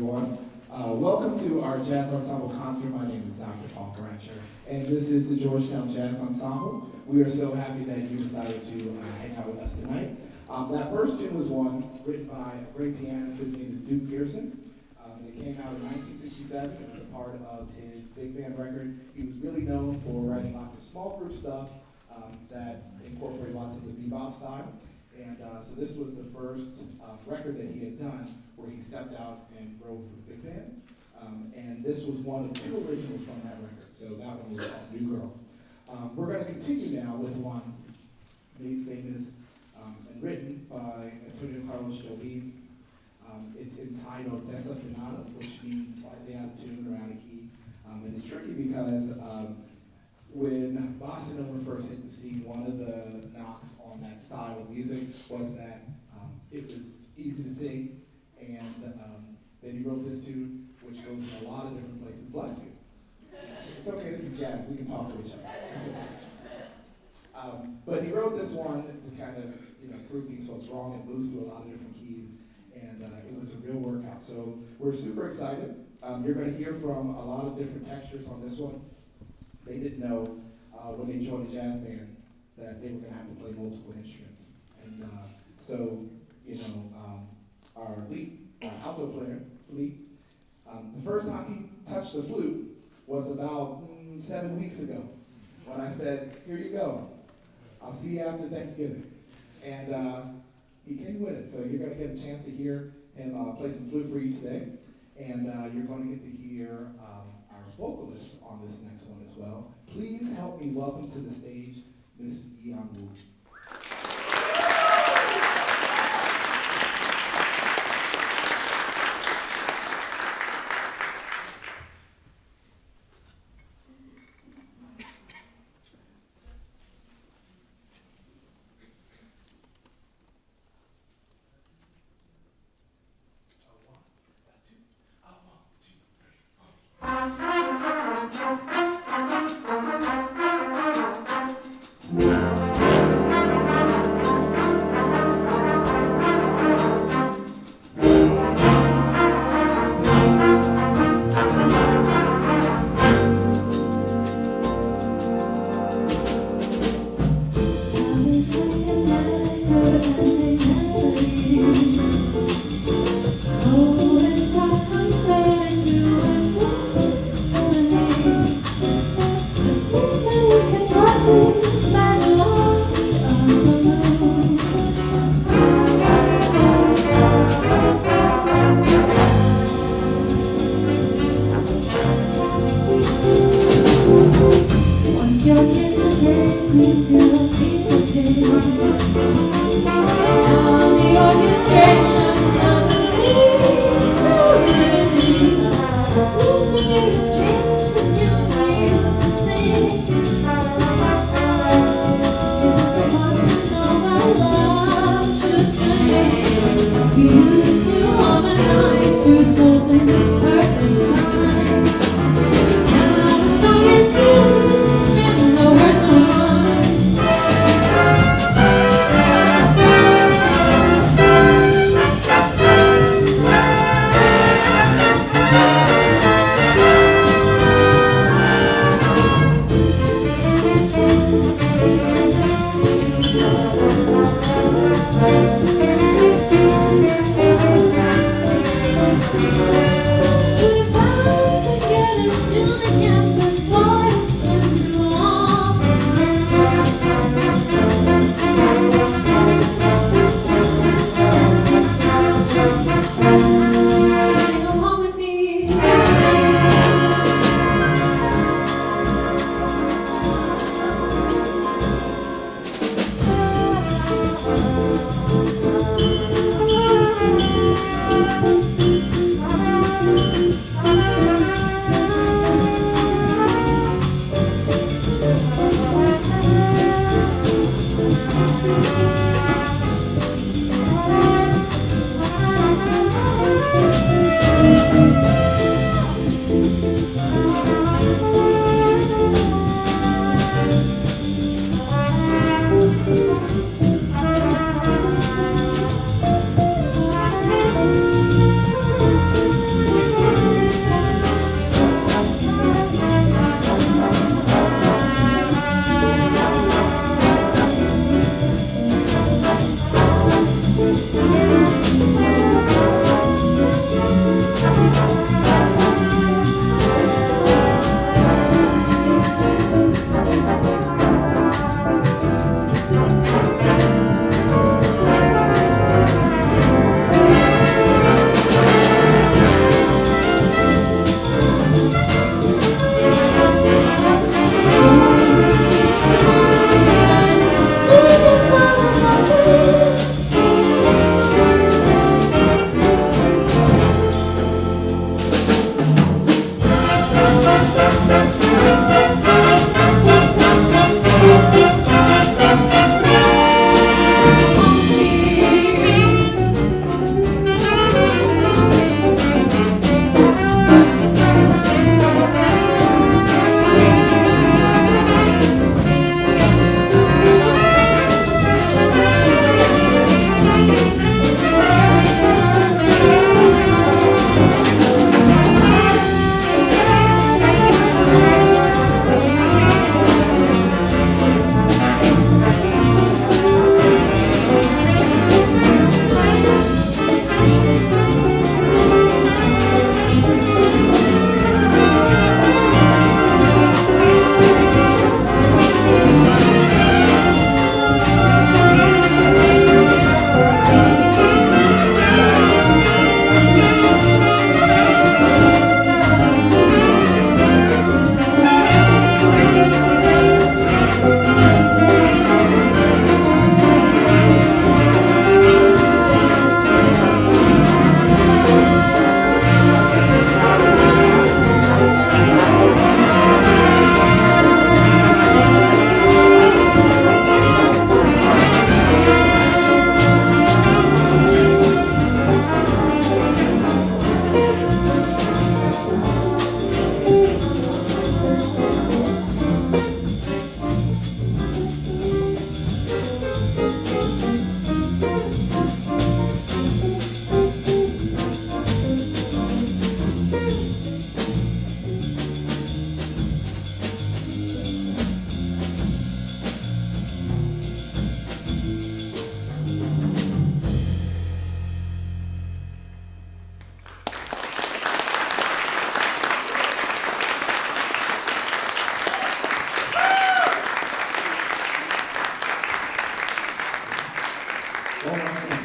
everyone. Welcome to our Jazz Ensemble concert. My name is Dr. Paul Karacher, and this is the Georgetown Jazz Ensemble. We are so happy that you decided to hang out with us tonight. That first tune was one written by a great pianist. His name is Duke Pearson. It came out in 1967. It was a part of his big band record. He was really known for writing lots of small group stuff that incorporate lots of the bebop style. And so this was the first record that he had done where he stepped out and wrote for the big band. And this was one of two originals from that record. So that one was called New Girl. We're going to continue now with one made famous and written by Antonio Carlos Jobim. It's entitled Desafinado, which means slightly out of tune or out of key. And it's tricky because when bossa nova first hit the scene, one of the knocks on that style of music was that it was easy to sing, and then he wrote this tune, which goes in a lot of different places. Bless you. It's okay, this is jazz, we can talk to each other. It's okay. But he wrote this one to kind of prove these folks wrong. It moves through a lot of different keys, and it was a real workout. So we're super excited. You're going to hear from a lot of different textures on this one. They didn't know when they joined the jazz band that they were going to have to play multiple instruments. And so, our lead, alto player, Fleet, the first time he touched the flute was about 7 weeks ago when I said, "Here you go. I'll see you after Thanksgiving." And he came with it. So you're going to get a chance to hear him play some flute for you today. And you're going to get to hear our vocalist on this next one as well. Please help me welcome to the stage Miss Yeon Woo.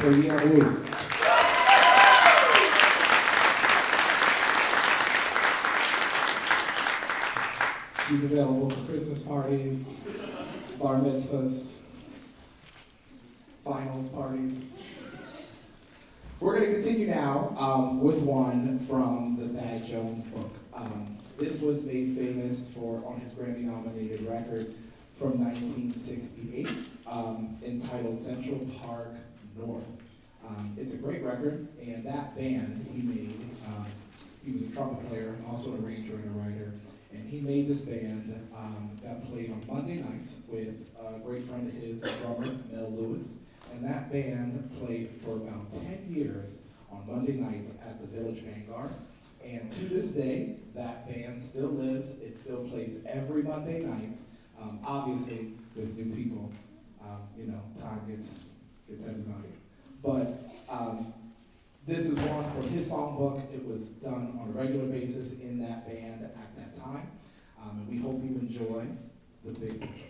for Yeon Woo. She's available for Christmas parties, bar mitzvahs, finals parties. We're going to continue now with one from the Thad Jones book. This was made famous on his Grammy-nominated record from 1968, entitled Central Park North. It's a great record, and that band he made, he was a trumpet player, also an arranger and a writer, and he made this band that played on Monday nights with a great friend of his, the drummer, Mel Lewis. And that band played for about 10 years on Monday nights at the Village Vanguard. And to this day, that band still lives. It still plays every Monday night. Obviously, with new people, time gets everybody. But this is one from his songbook. It was done on a regular basis in that band at that time. And we hope you enjoy the big picture.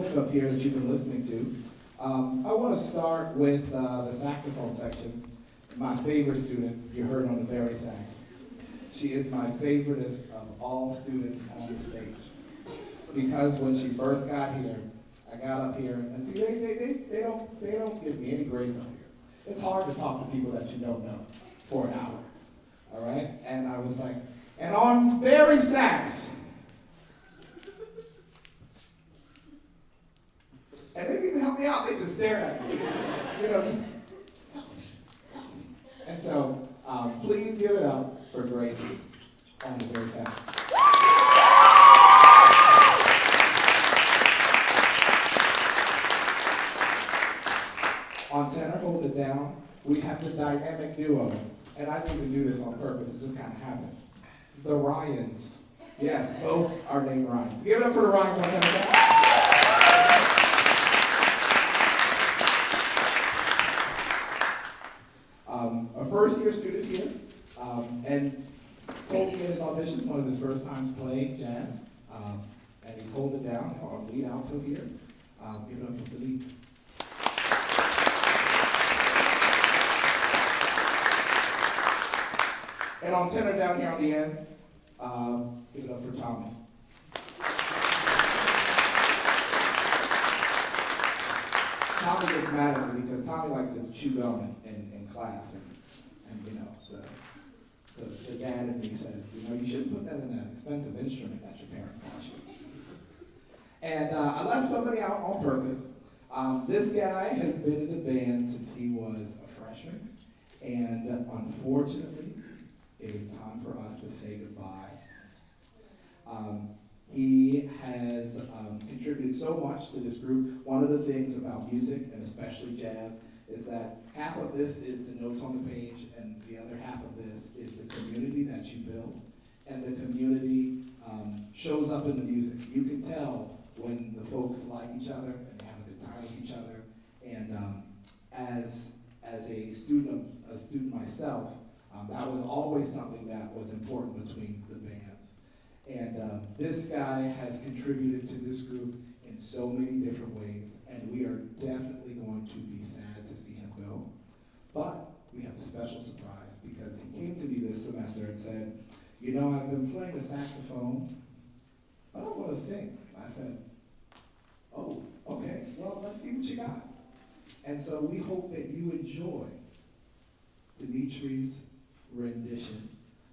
jokes up here that you've been listening to. I want to start with the saxophone section. My favorite student, you heard on the bari sax. She is my favoriteest of all students on the stage. Because when she first got here, I got up here, and see, they don't give me any grace up here. It's hard to talk to people that you don't know for an hour, all right? And I was like, and on bari sax. And they didn't even help me out, they just stared at me. You know, just, Sophie. And so, please give it up for Grace on the bari sax. On tenor, hold it down, we have the dynamic duo. And I didn't even do this on purpose, it just kind of happened. The Ryans. Yes, both are named Ryans. Give it up for the Ryans on tenor sax. A first-year student here, and told me in his audition, one of his first times playing jazz, and he's holding it down on lead alto here. Give it up for Philippe. And on tenor down here on the end, give it up for Tommy. Tommy gets mad at me because Tommy likes to chew gum in class, and you know, the dad in me says, you know, you shouldn't put that in an expensive instrument that your parents bought you. And I left somebody out on purpose. This guy has been in the band since he was a freshman, and unfortunately, it is time for us to say goodbye. He has contributed so much to this group. One of the things about music, and especially jazz, is that half of this is the notes on the page, and the other half of this is the community that you build. And the community shows up in the music. You can tell when the folks like each other and they have a good time with each other. And as a student myself, that was always something that was important between the bands. And this guy has contributed to this group in so many different ways, and we are definitely going to be sad to see him go. But we have a special surprise, because he came to me this semester and said, you know, I've been playing the saxophone, but I want to sing. I said, oh, okay, well, let's see what you got. And so we hope that you enjoy Dimitri's rendition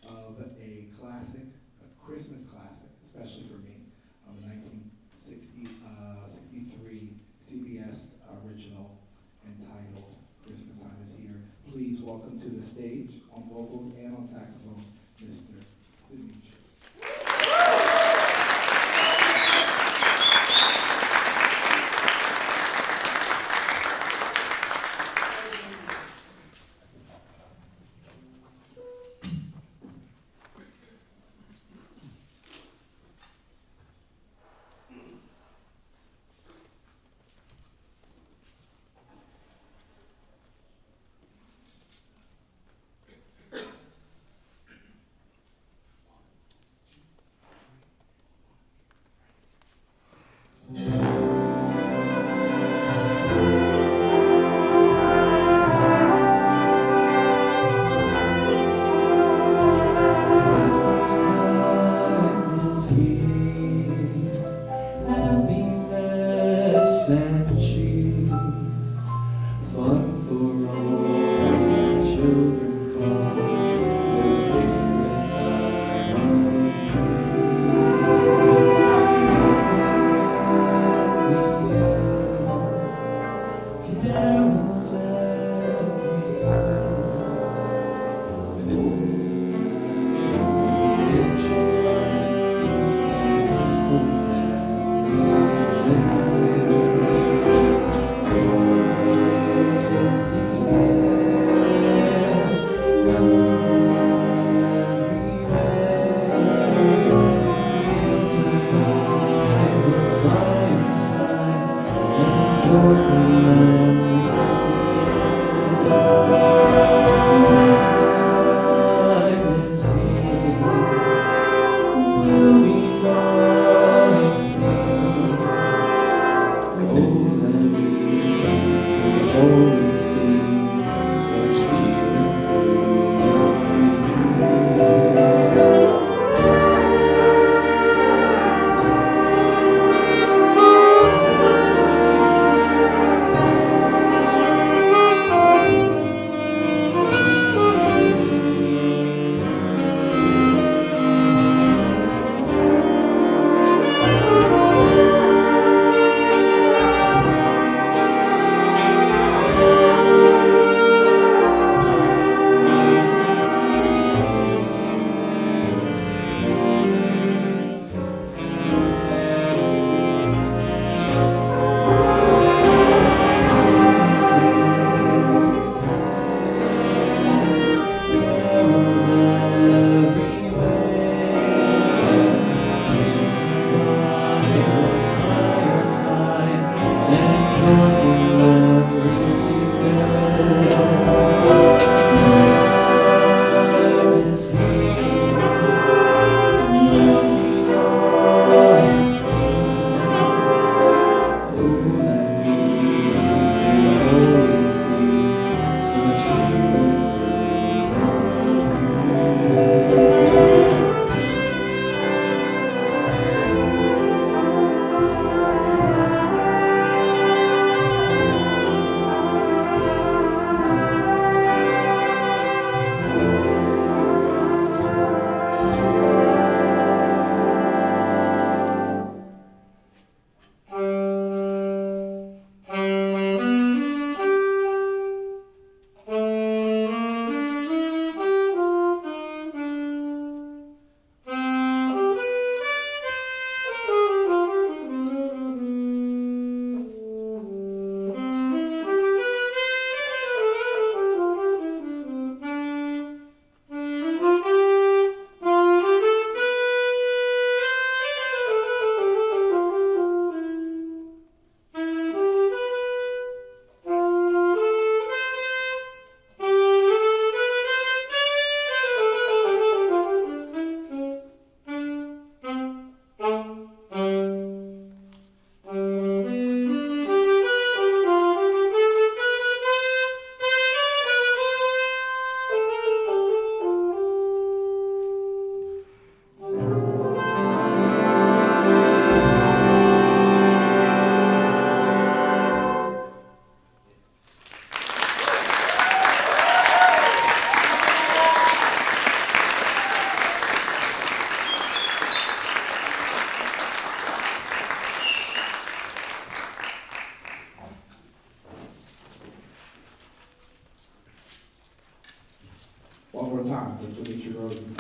of a classic, a Christmas classic, especially for me, of a 1963 CBS original entitled Christmas Time is Here. Please welcome to the stage on vocals and on saxophone, Mr. Dimitri. One more time for Dimitri Rosen.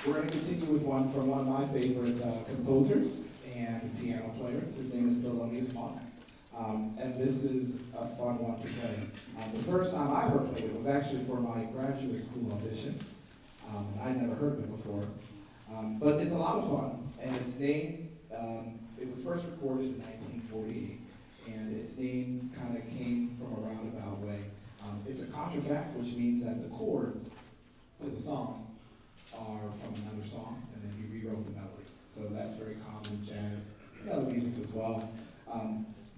We're going to continue with one from one of my favorite composers and piano players. His name is Thelonious Monk. And this is a fun one to play. The first time I ever played it was actually for my graduate school audition. I'd never heard of it before. But it's a lot of fun, and its name, it was first recorded in 1948, and its name kind of came from a roundabout way. It's a contrafact, which means that the chords to the song are from another song, and then you rewrote the melody. So that's very common in jazz and other musics as well.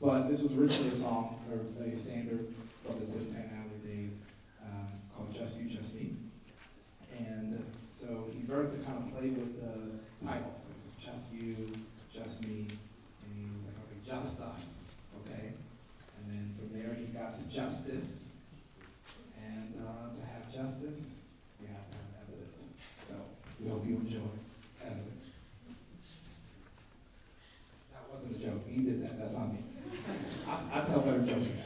But this was originally a song, or a standard from the Tin Pan Alley days, called Just You, Just Me. And so he started to kind of play with the titles. So it was Just You, Just Me, and he was like, okay, Just Us, okay? And then from there he got to Justice, and to have justice, you have to have evidence. So we hope you enjoy evidence. That wasn't a joke. He did that. That's not me. I tell better jokes than that.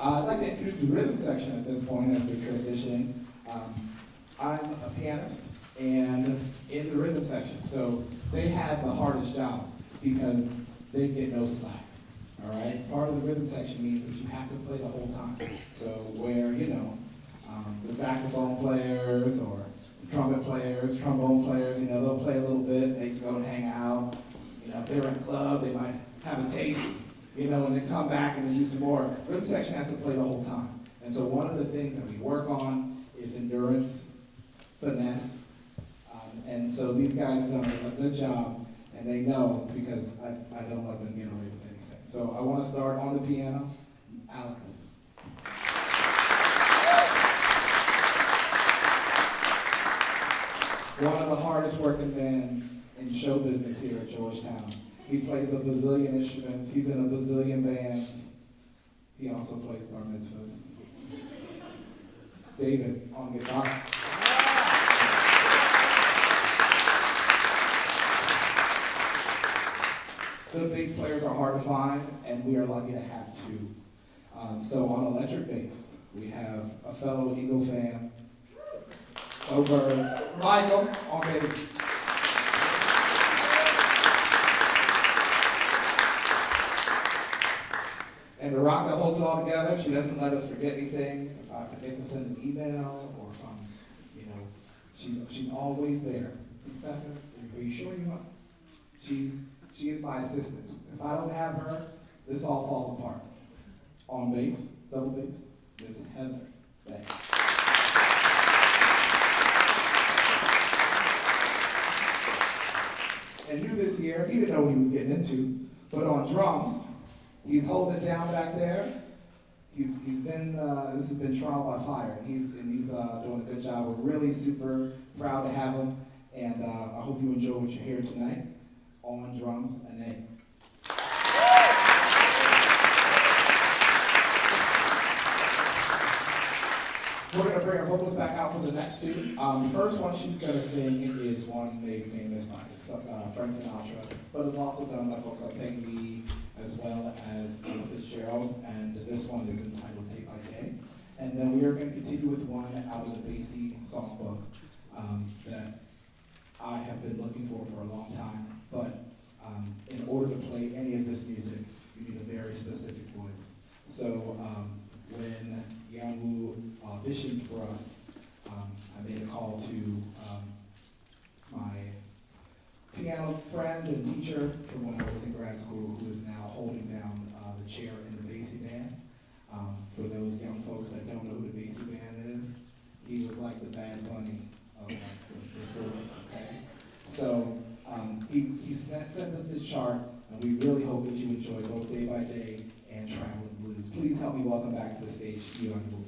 I'd like to introduce the rhythm section at this point as they're transitioning. I'm a pianist and in the rhythm section, so they have the hardest job because they get no slack. All right. Part of the rhythm section means that you have to play the whole time. So where the saxophone players or trumpet players, trombone players, they'll play a little bit. They can go and hang out. If they're in a club, they might have a taste. And then come back and then do some more. Rhythm section has to play the whole time. And so one of the things that we work on is endurance, finesse. And so these guys have done a good job, and they know because I don't let them get away with anything. So I want to start on the piano. Alex. One of the hardest working men in show business here at Georgetown. He plays a bazillion instruments. He's in a bazillion bands. He also plays bar mitzvahs. David on guitar. Good bass players are hard to find, and we are lucky to have two. So on electric bass, we have a fellow Eagle fan. Go Birds. Michael on bass. And the rock that holds it all together, she doesn't let us forget anything. If I forget to send an email, or if I'm, she's always there. Professor, are you sure you want? She is my assistant. If I don't have her, this all falls apart. On bass, double bass, Miss Heather Beck. And new this year, he didn't know what he was getting into, but on drums, he's holding it down back there. He's been this has been trial by fire, and he's doing a good job. We're really super proud to have him, and I hope you enjoy what you hear tonight. On drums, Ane. We're going to bring our vocals back out for the next two. The first one she's going to sing is one made famous by Frank Sinatra, but it's also done by folks like Peggy Lee, as well as Ella Fitzgerald, and this one is entitled Day by Day. And then we are going to continue with one out of the Basie songbook that I have been looking for a long time, but in order to play any of this music, you need a very specific voice. So when Yang Wu auditioned for us, I made a call to my piano friend and teacher from when I was in grad school, who is now holding down the chair in the Basie band. For those young folks that don't know who the Basie band is, he was like the Bad Bunny of the 40s, okay? So he sent us this chart, and we really hope that you enjoy both Day by Day and Traveling Blues. Please help me welcome back to the stage, Yang Wu.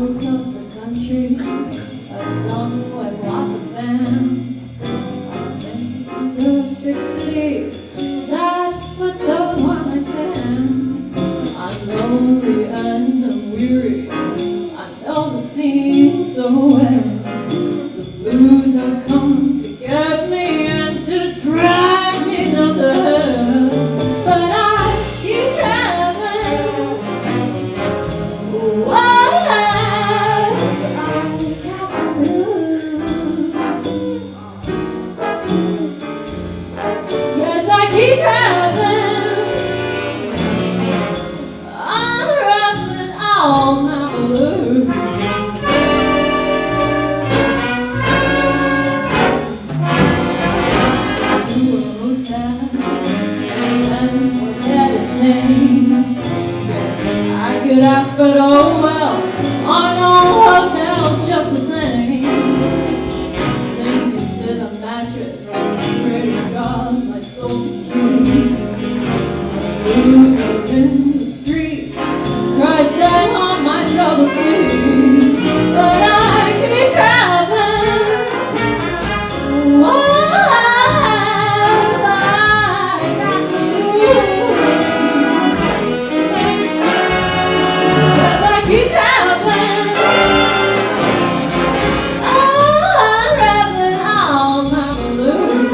across the country. I've sung with lots of bands. I've seen those big cities that put those one-night stands. I'm lonely and I'm weary. I know the scene so well. The blues have come to get me and to drag me down to hell. But I keep traveling. What I got to lose. Yes, I keep traveling. Unraveling all my blues. To a hotel and forget its name. Yes, I could ask, but oh well, aren't all hotels just the same? Sinking to the mattress, pray to God my soul to keep. Blues in the streets, cries that haunt my troubled sleep. But I keep traveling. What I got to lose. Yes, I keep traveling. Unraveling all my blues.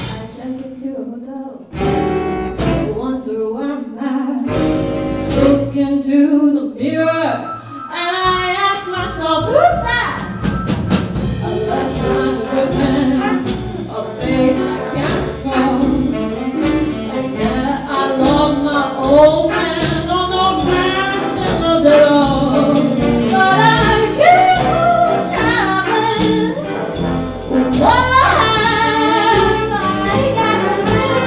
I check into a hotel, I wonder where I'm at. Look into the mirror, and I ask myself, who's that? A left-hand ribbon, a face I can't recall. And yet I love my old man, oh no man's been loved at all. But I keep on traveling. What have I got to lose?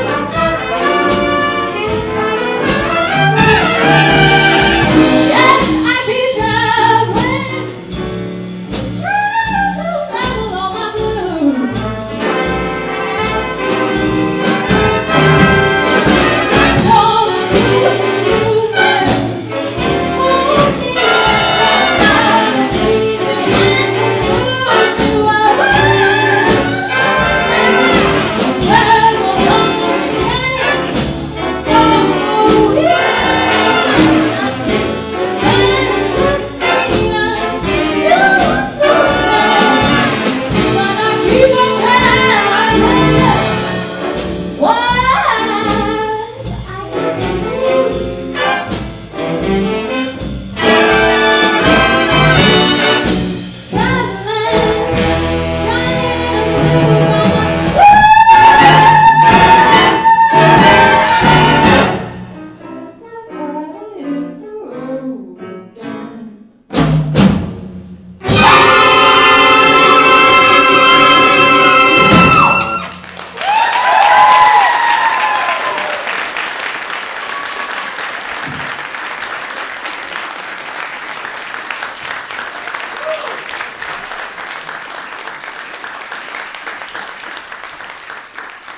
Yes, I keep traveling. Trying to travel on my blues. Don't lose it. Hold me and lead me in the blues to a world. Where will come again? Oh, yeah. Turn to me to surrender. But I keep on traveling. What I got to lose.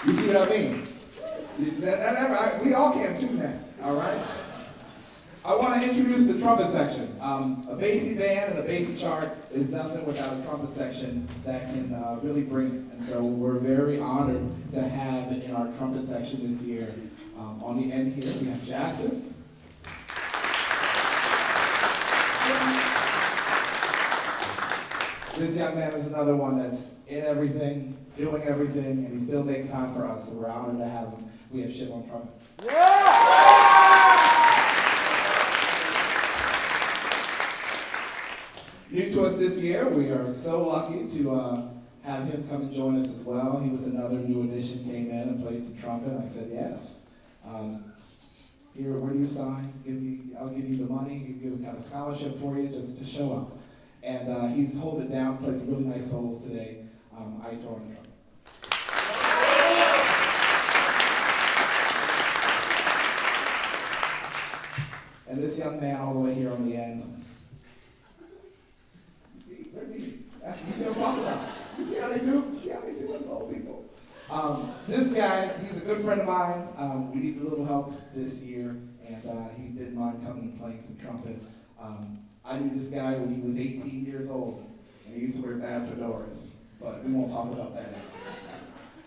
You see what I mean? We all can't sing that, all right? I want to introduce the trumpet section. A bassy band and a bassy chart is nothing without a trumpet section that can really bring it. And so we're very honored to have in our trumpet section this year. On the end here, we have Jackson. This young man is another one that's in everything, doing everything, and he still makes time for us, so we're honored to have him. We have Shiv on trumpet. New to us this year, we are so lucky to have him come and join us as well. He was another new addition, came in and played some trumpet. I said, yes. Here, where do you sign? I'll give you the money. We've got a scholarship for you. Just show up. And he's holding it down, plays some really nice solos today. I tore on the trumpet. And this young man all the way here on the end. You see, they're neat. You see what I'm talking about? You see how they do? See how they do as old people? This guy, he's a good friend of mine. We needed a little help this year, and he didn't mind coming and playing some trumpet. I knew this guy when he was 18 years old, and he used to wear bad fedoras, but we won't talk about that.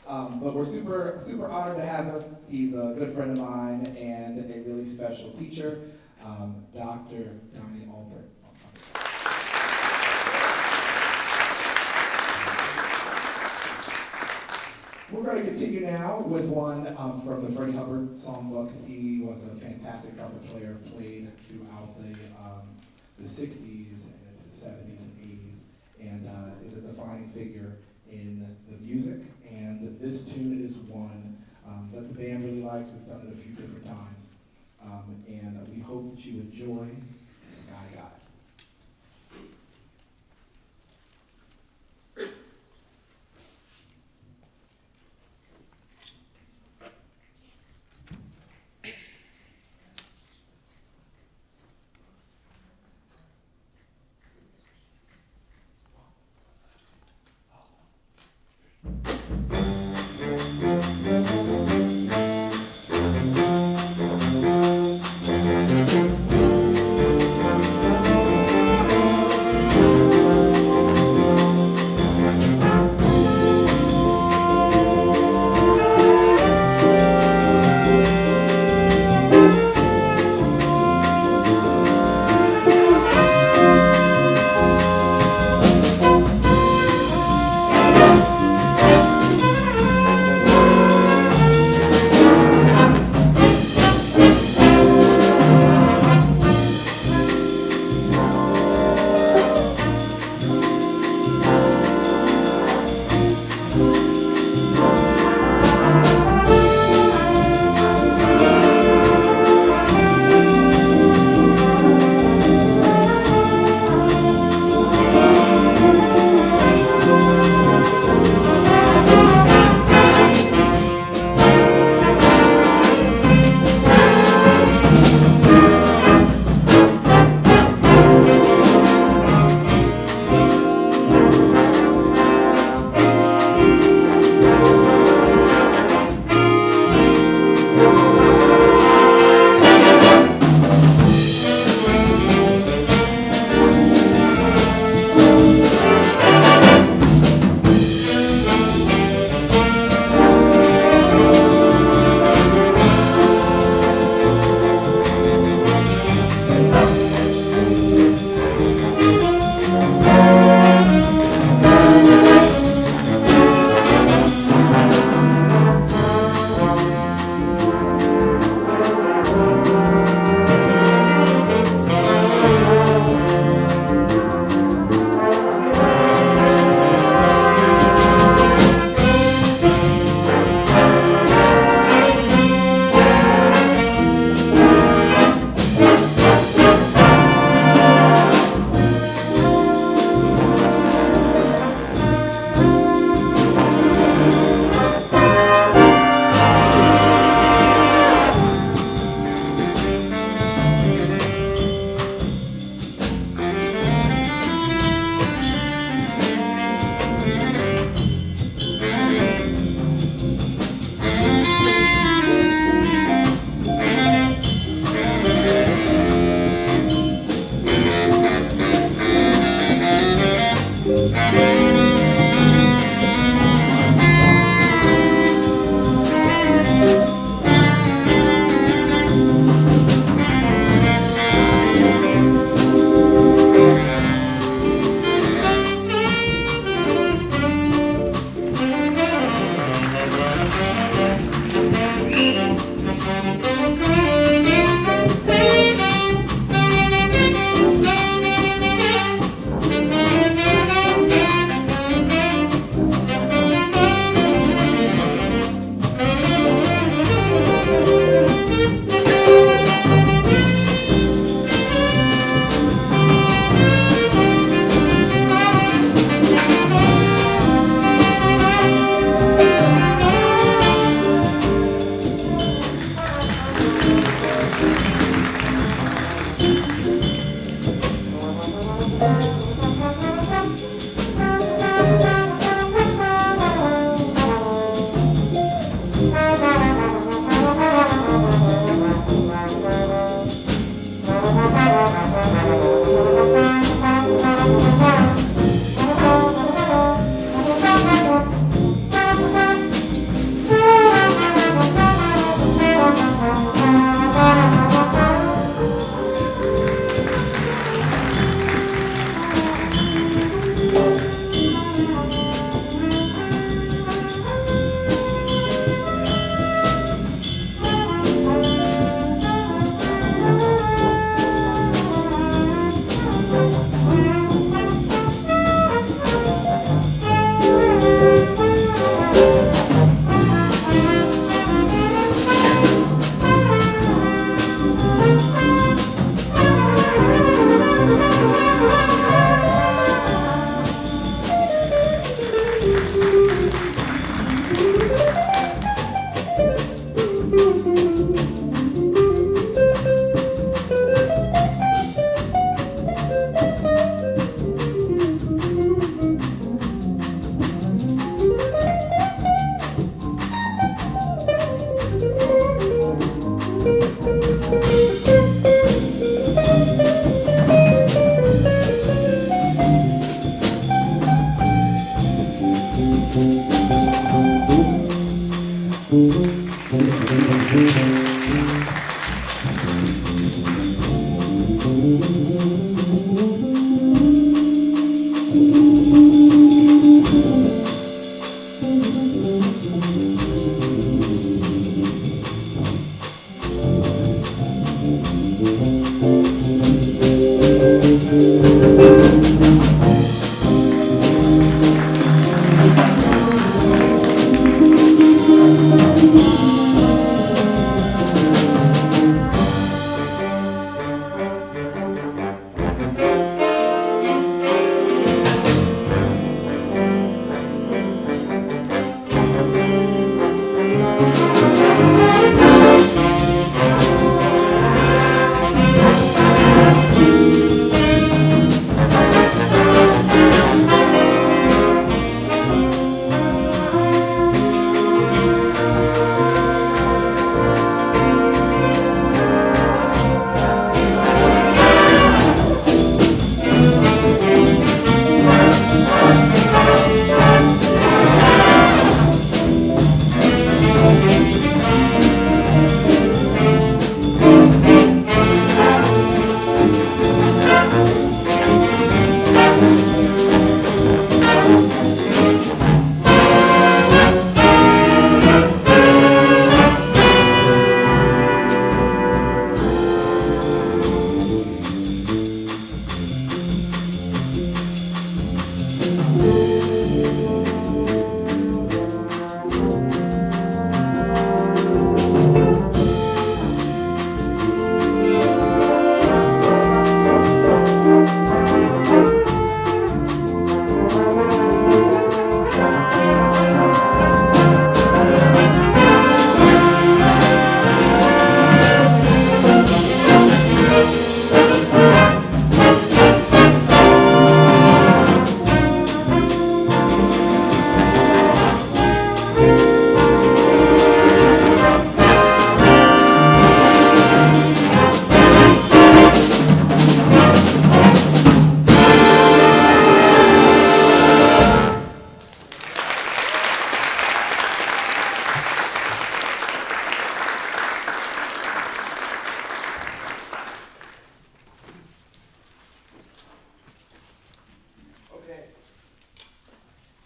But we're super, super honored to have him. He's a good friend of mine and a really special teacher, Dr. Donnie Albert. We're going to continue now with one from the Freddie Hubbard songbook. He was a fantastic trumpet player, played throughout the 60s and into the 70s and 80s, and is a defining figure in the music. And this tune is one that the band really likes. We've done it a few different times. And we hope that you enjoy Sky God.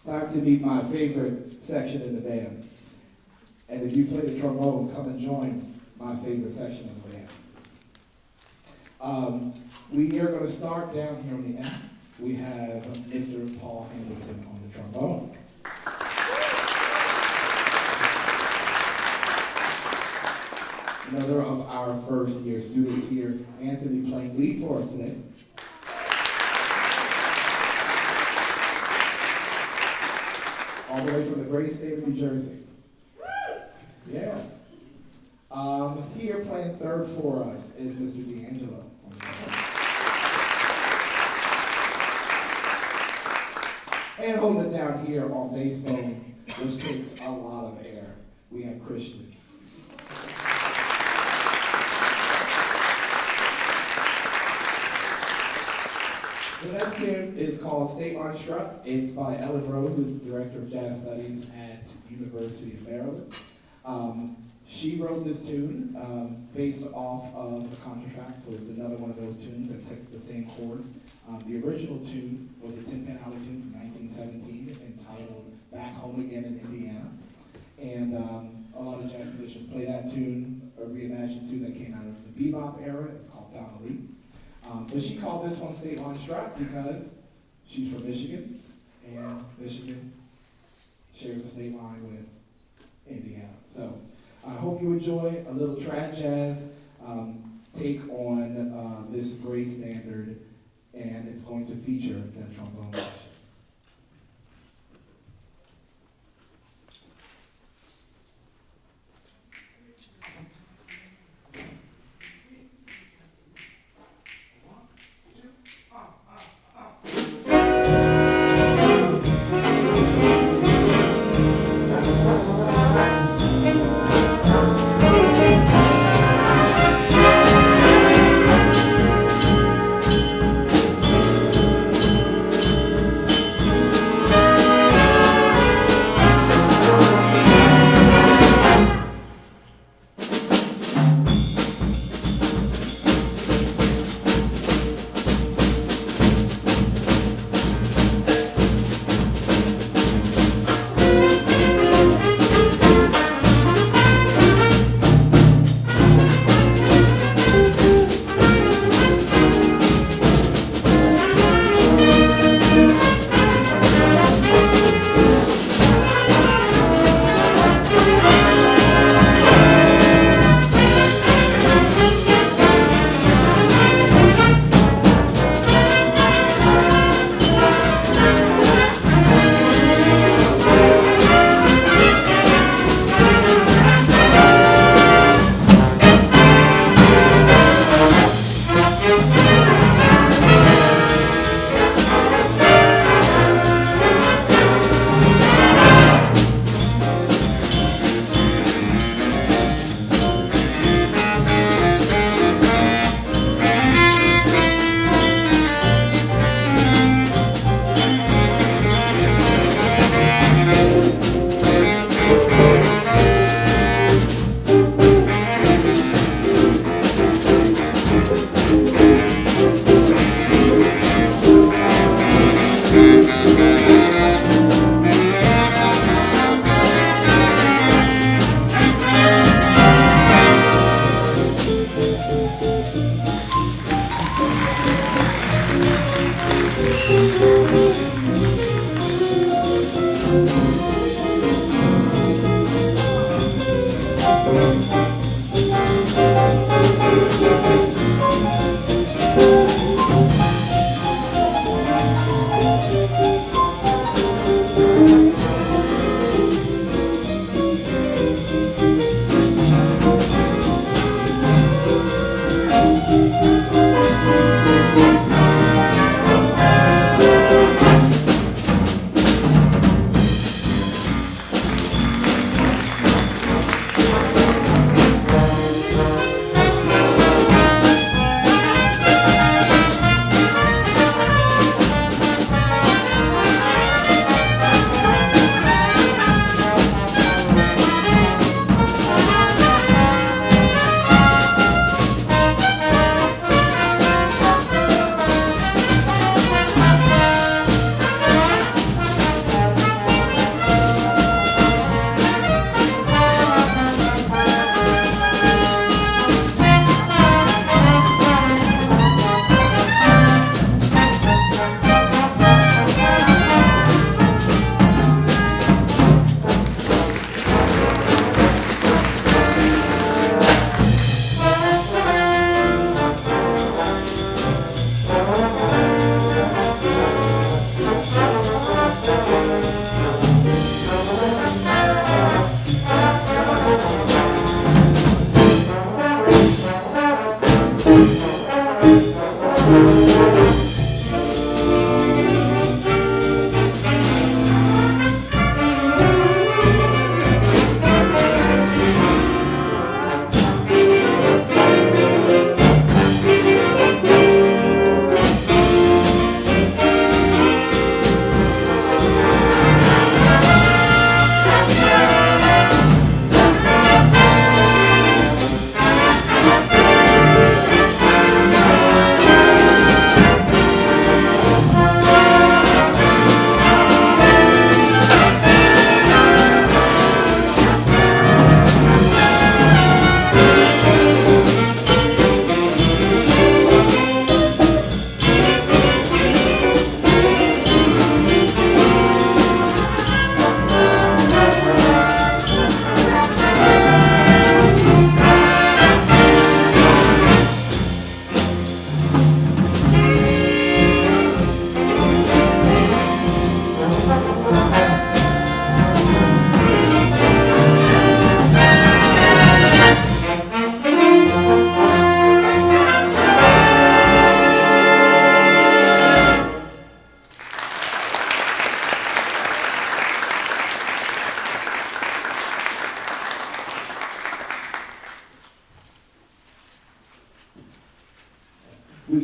Time to meet my favorite section in the band. And if you play the trombone, come and join my favorite section of the band. We are going to start down here on the end. We have Mr. Paul Hamilton on the trombone. Another of our first year students here, Anthony, playing lead for us today. All the way from the great state of New Jersey. Yeah. Here playing third for us is Mr. D'Angelo. And holding it down here on bass bone, which takes a lot of air, we have Christian. The next tune is called State Line Struck. It's by Ellen Rowe, who's the Director of Jazz Studies at University of Maryland. She wrote this tune based off of the contrafact, so it's another one of those tunes that took the same chords. The original tune was a Tin Pan Alley tune from 1917 entitled Back Home Again in Indiana. And a lot of jazz musicians play that tune, a reimagined tune that came out of the bebop era. It's called Donnelly. But she called this one State Line Struck because she's from Michigan, and Michigan shares a state line with Indiana. So I hope you enjoy a little trad jazz take on this great standard, and it's going to feature the trombone section.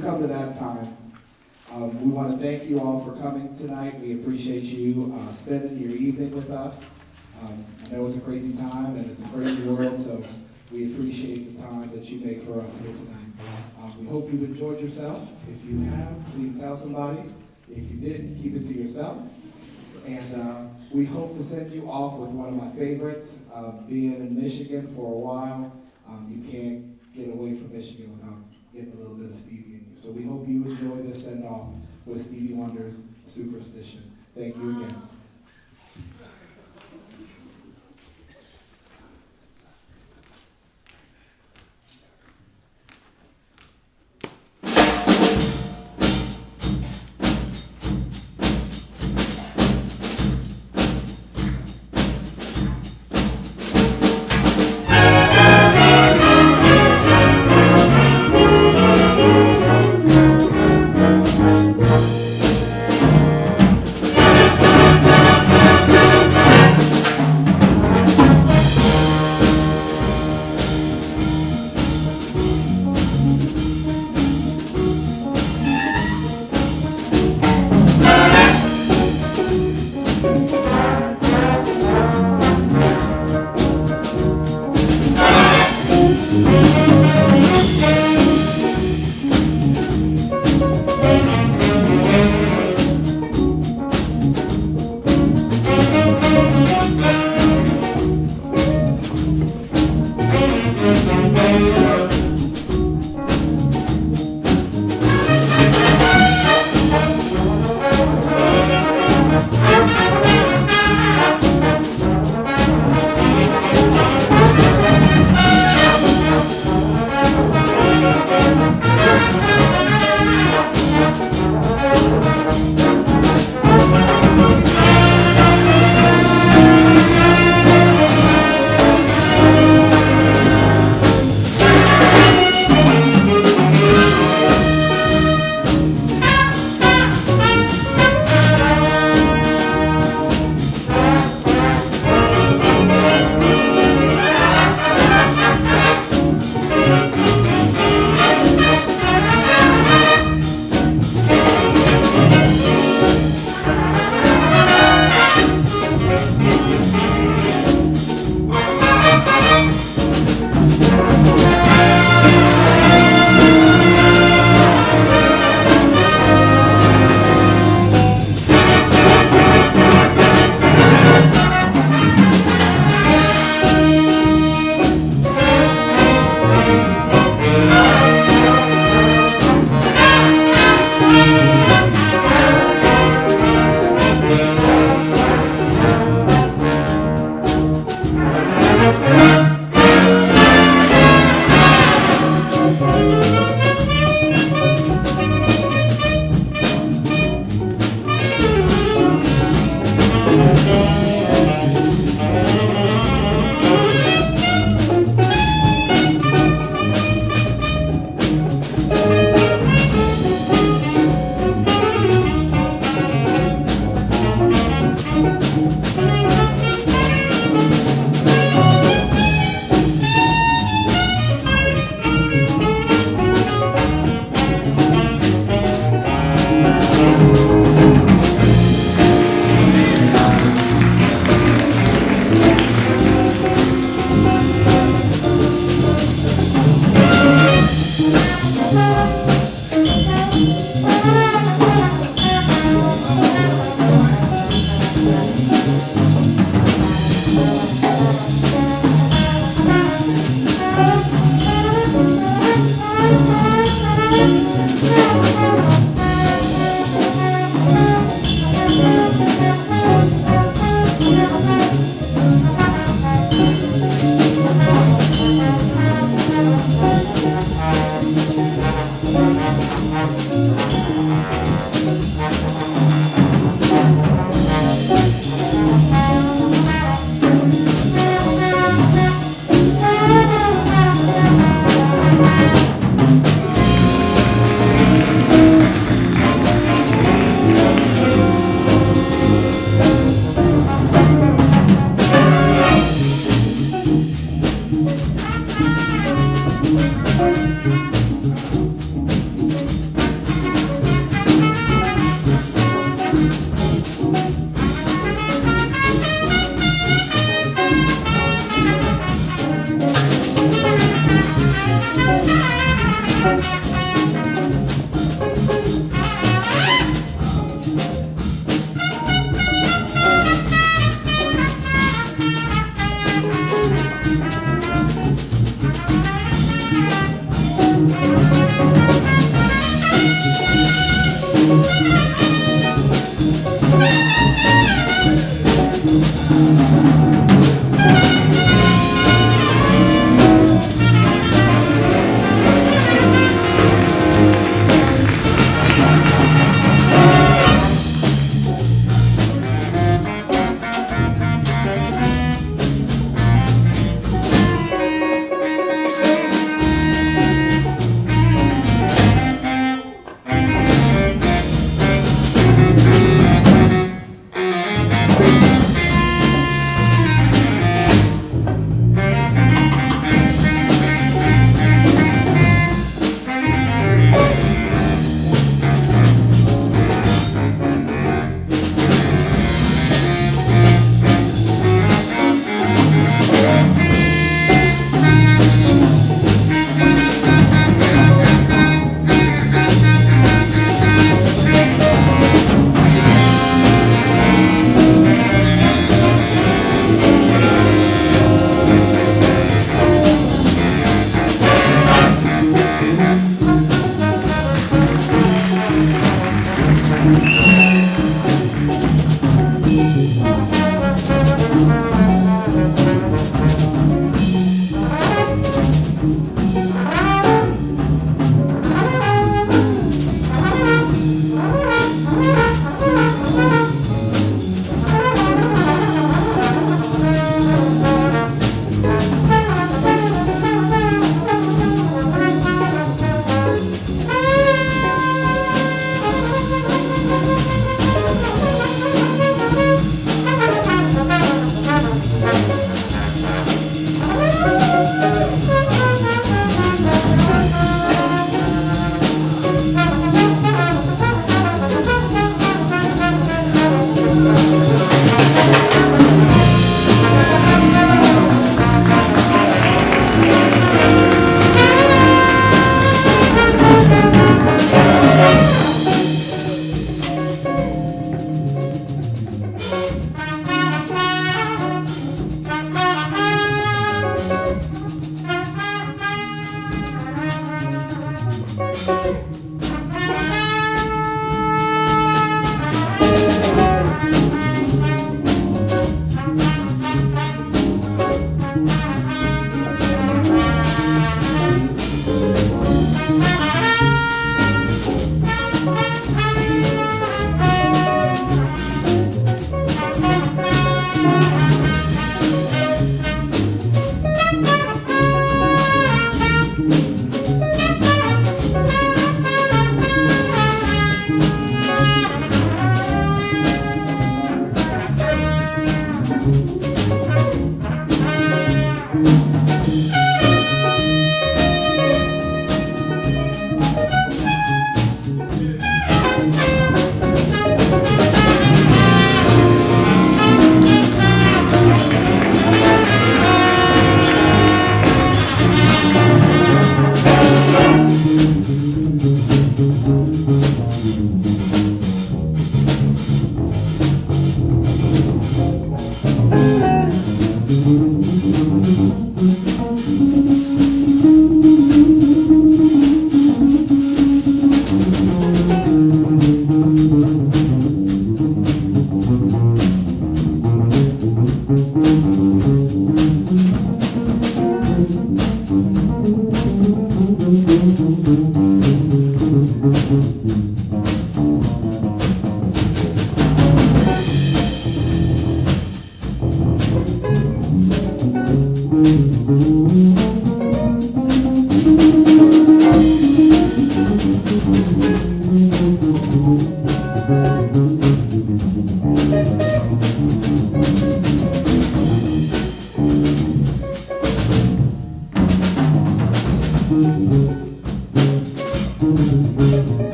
we've come to that time. We want to thank you all for coming tonight. We appreciate you spending your evening with us. I know it's a crazy time and it's a crazy world, so we appreciate the time that you make for us here tonight. We hope you've enjoyed yourself. If you have, please tell somebody. If you didn't, keep it to yourself. And we hope to send you off with one of my favorites. Being in Michigan for a while, you can't get away from Michigan without getting a little bit of Stevie in you. So we hope you enjoy this send-off with Stevie Wonder's Superstition. Thank you again.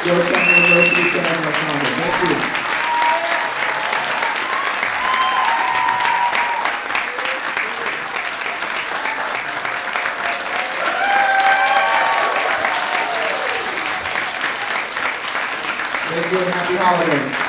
Georgetown University Jazz Ensemble. Thank you. Thank you and happy holidays.